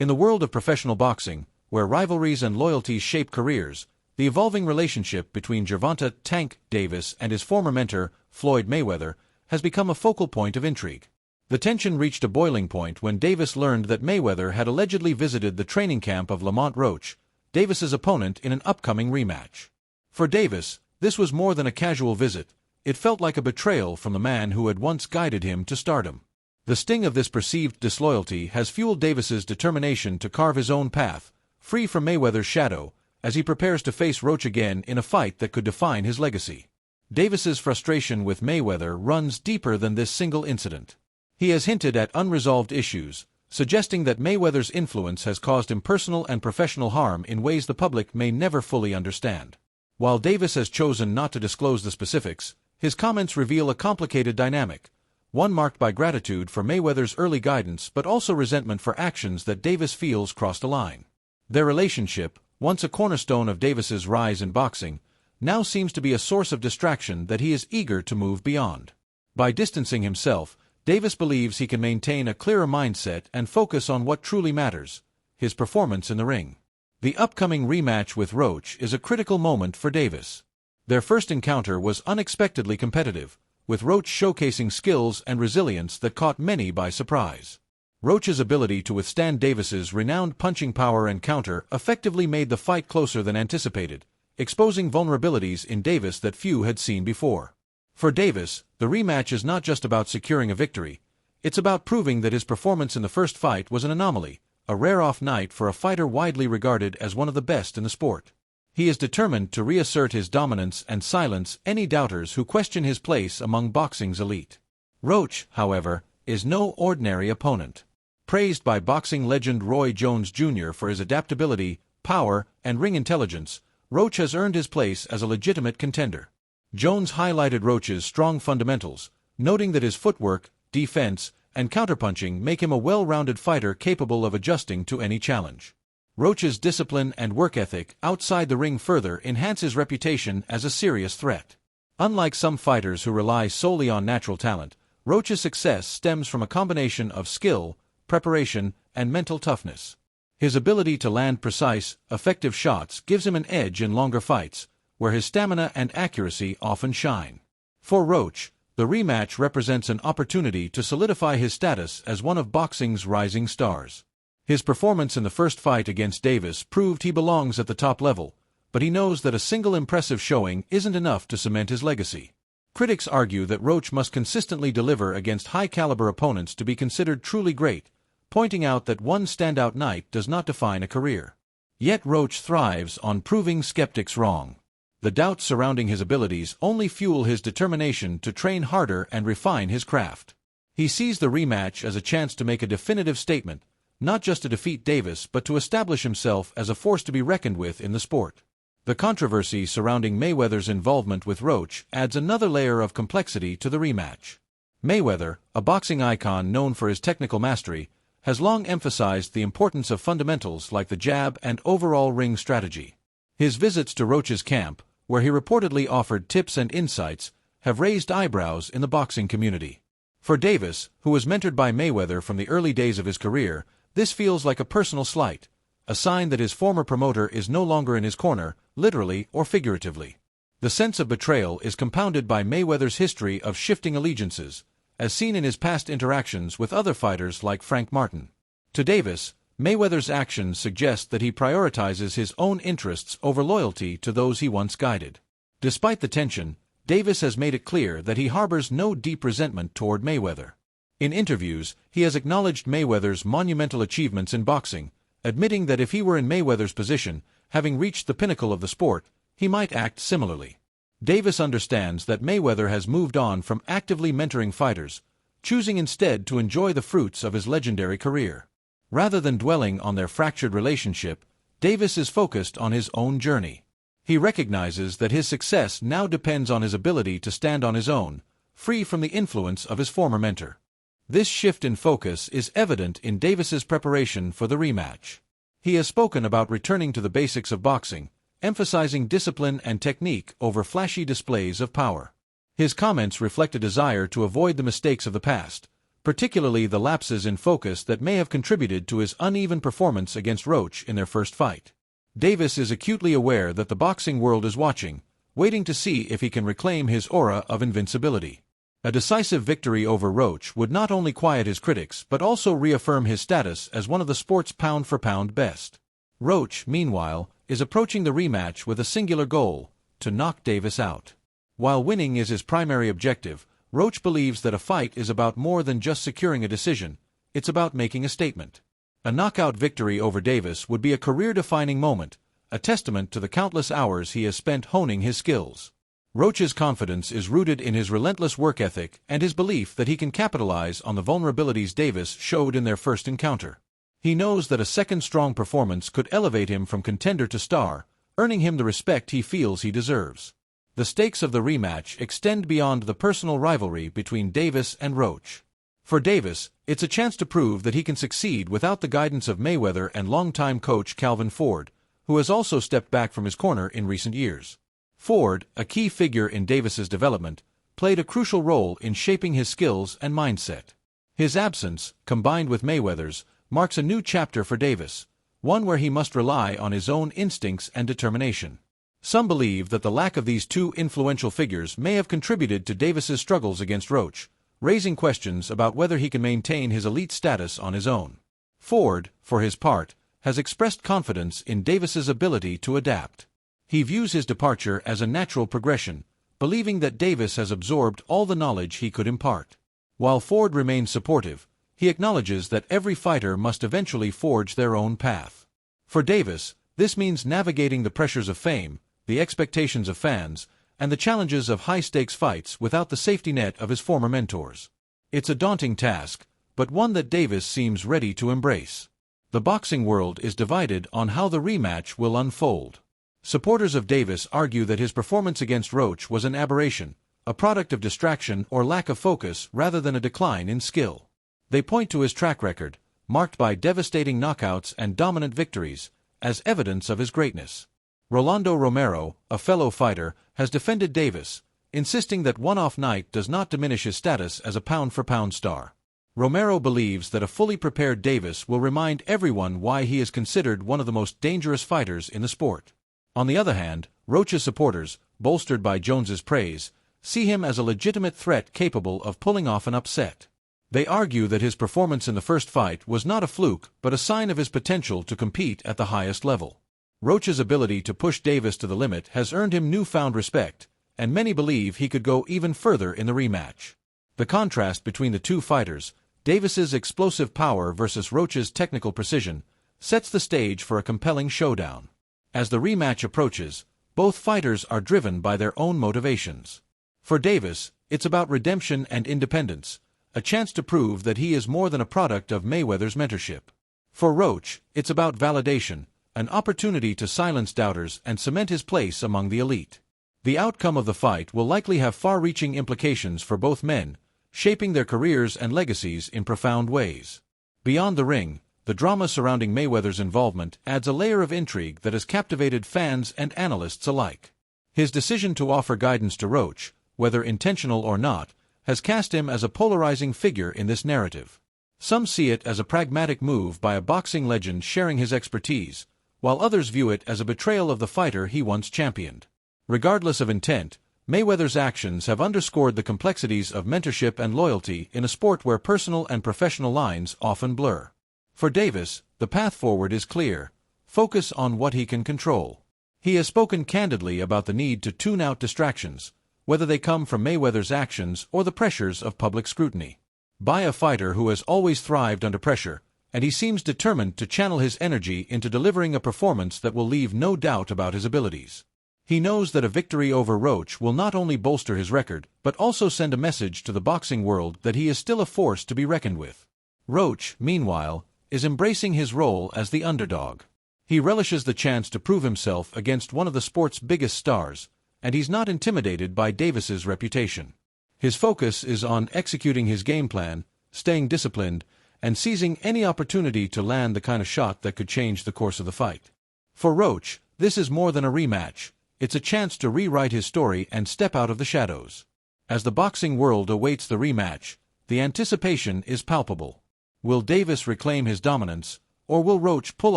In the world of professional boxing, where rivalries and loyalties shape careers, the evolving relationship between Gervonta "Tank" Davis and his former mentor, Floyd Mayweather, has become a focal point of intrigue. The tension reached a boiling point when Davis learned that Mayweather had allegedly visited the training camp of Lamont Roach, Davis's opponent in an upcoming rematch. For Davis, this was more than a casual visit. It felt like a betrayal from the man who had once guided him to stardom. The sting of this perceived disloyalty has fueled Davis's determination to carve his own path, free from Mayweather's shadow, as he prepares to face Roach again in a fight that could define his legacy. Davis's frustration with Mayweather runs deeper than this single incident. He has hinted at unresolved issues, suggesting that Mayweather's influence has caused him personal and professional harm in ways the public may never fully understand. While Davis has chosen not to disclose the specifics, his comments reveal a complicated dynamic, one marked by gratitude for Mayweather's early guidance but also resentment for actions that Davis feels crossed a line. Their relationship, once a cornerstone of Davis's rise in boxing, now seems to be a source of distraction that he is eager to move beyond. By distancing himself, Davis believes he can maintain a clearer mindset and focus on what truly matters: his performance in the ring. The upcoming rematch with Roach is a critical moment for Davis. Their first encounter was unexpectedly competitive, with Roach showcasing skills and resilience that caught many by surprise. Roach's ability to withstand Davis's renowned punching power and counter effectively made the fight closer than anticipated, exposing vulnerabilities in Davis that few had seen before. For Davis, the rematch is not just about securing a victory, it's about proving that his performance in the first fight was an anomaly, a rare-off night for a fighter widely regarded as one of the best in the sport. He is determined to reassert his dominance and silence any doubters who question his place among boxing's elite. Roach, however, is no ordinary opponent. Praised by boxing legend Roy Jones Jr. for his adaptability, power, and ring intelligence, Roach has earned his place as a legitimate contender. Jones highlighted Roach's strong fundamentals, noting that his footwork, defense, and counterpunching make him a well-rounded fighter capable of adjusting to any challenge. Roach's discipline and work ethic outside the ring further enhance his reputation as a serious threat. Unlike some fighters who rely solely on natural talent, Roach's success stems from a combination of skill, preparation, and mental toughness. His ability to land precise, effective shots gives him an edge in longer fights, where his stamina and accuracy often shine. For Roach, the rematch represents an opportunity to solidify his status as one of boxing's rising stars. His performance in the first fight against Davis proved he belongs at the top level, but he knows that a single impressive showing isn't enough to cement his legacy. Critics argue that Roach must consistently deliver against high-caliber opponents to be considered truly great, pointing out that one standout night does not define a career. Yet Roach thrives on proving skeptics wrong. The doubts surrounding his abilities only fuel his determination to train harder and refine his craft. He sees the rematch as a chance to make a definitive statement, not just to defeat Davis but to establish himself as a force to be reckoned with in the sport. The controversy surrounding Mayweather's involvement with Roach adds another layer of complexity to the rematch. Mayweather, a boxing icon known for his technical mastery, has long emphasized the importance of fundamentals like the jab and overall ring strategy. His visits to Roach's camp, where he reportedly offered tips and insights, have raised eyebrows in the boxing community. For Davis, who was mentored by Mayweather from the early days of his career, this feels like a personal slight, a sign that his former promoter is no longer in his corner, literally or figuratively. The sense of betrayal is compounded by Mayweather's history of shifting allegiances, as seen in his past interactions with other fighters like Frank Martin. To Davis, Mayweather's actions suggest that he prioritizes his own interests over loyalty to those he once guided. Despite the tension, Davis has made it clear that he harbors no deep resentment toward Mayweather. In interviews, he has acknowledged Mayweather's monumental achievements in boxing, admitting that if he were in Mayweather's position, having reached the pinnacle of the sport, he might act similarly. Davis understands that Mayweather has moved on from actively mentoring fighters, choosing instead to enjoy the fruits of his legendary career. Rather than dwelling on their fractured relationship, Davis is focused on his own journey. He recognizes that his success now depends on his ability to stand on his own, free from the influence of his former mentor. This shift in focus is evident in Davis's preparation for the rematch. He has spoken about returning to the basics of boxing, emphasizing discipline and technique over flashy displays of power. His comments reflect a desire to avoid the mistakes of the past, particularly the lapses in focus that may have contributed to his uneven performance against Roach in their first fight. Davis is acutely aware that the boxing world is watching, waiting to see if he can reclaim his aura of invincibility. A decisive victory over Roach would not only quiet his critics but also reaffirm his status as one of the sport's pound-for-pound best. Roach, meanwhile, is approaching the rematch with a singular goal: to knock Davis out. While winning is his primary objective, Roach believes that a fight is about more than just securing a decision, it's about making a statement. A knockout victory over Davis would be a career-defining moment, a testament to the countless hours he has spent honing his skills. Roach's confidence is rooted in his relentless work ethic and his belief that he can capitalize on the vulnerabilities Davis showed in their first encounter. He knows that a second strong performance could elevate him from contender to star, earning him the respect he feels he deserves. The stakes of the rematch extend beyond the personal rivalry between Davis and Roach. For Davis, it's a chance to prove that he can succeed without the guidance of Mayweather and longtime coach Calvin Ford, who has also stepped back from his corner in recent years. Ford, a key figure in Davis's development, played a crucial role in shaping his skills and mindset. His absence, combined with Mayweather's, marks a new chapter for Davis, one where he must rely on his own instincts and determination. Some believe that the lack of these two influential figures may have contributed to Davis's struggles against Roach, raising questions about whether he can maintain his elite status on his own. Ford, for his part, has expressed confidence in Davis's ability to adapt. He views his departure as a natural progression, believing that Davis has absorbed all the knowledge he could impart. While Ford remains supportive, he acknowledges that every fighter must eventually forge their own path. For Davis, this means navigating the pressures of fame, the expectations of fans, and the challenges of high-stakes fights without the safety net of his former mentors. It's a daunting task, but one that Davis seems ready to embrace. The boxing world is divided on how the rematch will unfold. Supporters of Davis argue that his performance against Roach was an aberration, a product of distraction or lack of focus rather than a decline in skill. They point to his track record, marked by devastating knockouts and dominant victories, as evidence of his greatness. Rolando Romero, a fellow fighter, has defended Davis, insisting that one-off night does not diminish his status as a pound-for-pound star. Romero believes that a fully prepared Davis will remind everyone why he is considered one of the most dangerous fighters in the sport. On the other hand, Roach's supporters, bolstered by Jones's praise, see him as a legitimate threat capable of pulling off an upset. They argue that his performance in the first fight was not a fluke but a sign of his potential to compete at the highest level. Roach's ability to push Davis to the limit has earned him newfound respect, and many believe he could go even further in the rematch. The contrast between the two fighters, Davis's explosive power versus Roach's technical precision, sets the stage for a compelling showdown. As the rematch approaches, both fighters are driven by their own motivations. For Davis, it's about redemption and independence, a chance to prove that he is more than a product of Mayweather's mentorship. For Roach, it's about validation, an opportunity to silence doubters and cement his place among the elite. The outcome of the fight will likely have far-reaching implications for both men, shaping their careers and legacies in profound ways. Beyond the ring, the drama surrounding Mayweather's involvement adds a layer of intrigue that has captivated fans and analysts alike. His decision to offer guidance to Roach, whether intentional or not, has cast him as a polarizing figure in this narrative. Some see it as a pragmatic move by a boxing legend sharing his expertise, while others view it as a betrayal of the fighter he once championed. Regardless of intent, Mayweather's actions have underscored the complexities of mentorship and loyalty in a sport where personal and professional lines often blur. For Davis, the path forward is clear: focus on what he can control. He has spoken candidly about the need to tune out distractions, whether they come from Mayweather's actions or the pressures of public scrutiny. By a fighter who has always thrived under pressure, and he seems determined to channel his energy into delivering a performance that will leave no doubt about his abilities. He knows that a victory over Roach will not only bolster his record, but also send a message to the boxing world that he is still a force to be reckoned with. Roach, meanwhile, is embracing his role as the underdog. He relishes the chance to prove himself against one of the sport's biggest stars, and he's not intimidated by Davis's reputation. His focus is on executing his game plan, staying disciplined, and seizing any opportunity to land the kind of shot that could change the course of the fight. For Roach, this is more than a rematch. It's a chance to rewrite his story and step out of the shadows. As the boxing world awaits the rematch, The anticipation is palpable. Will Davis reclaim his dominance, or will Roach pull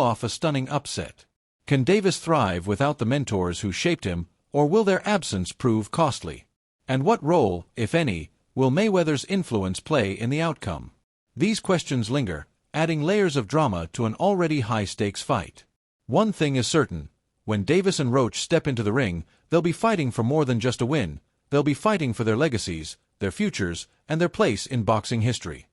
off a stunning upset? Can Davis thrive without the mentors who shaped him, or will their absence prove costly? And what role, if any, will Mayweather's influence play in the outcome? These questions linger, adding layers of drama to an already high-stakes fight. One thing is certain: when Davis and Roach step into the ring, they'll be fighting for more than just a win. They'll be fighting for their legacies, their futures, and their place in boxing history.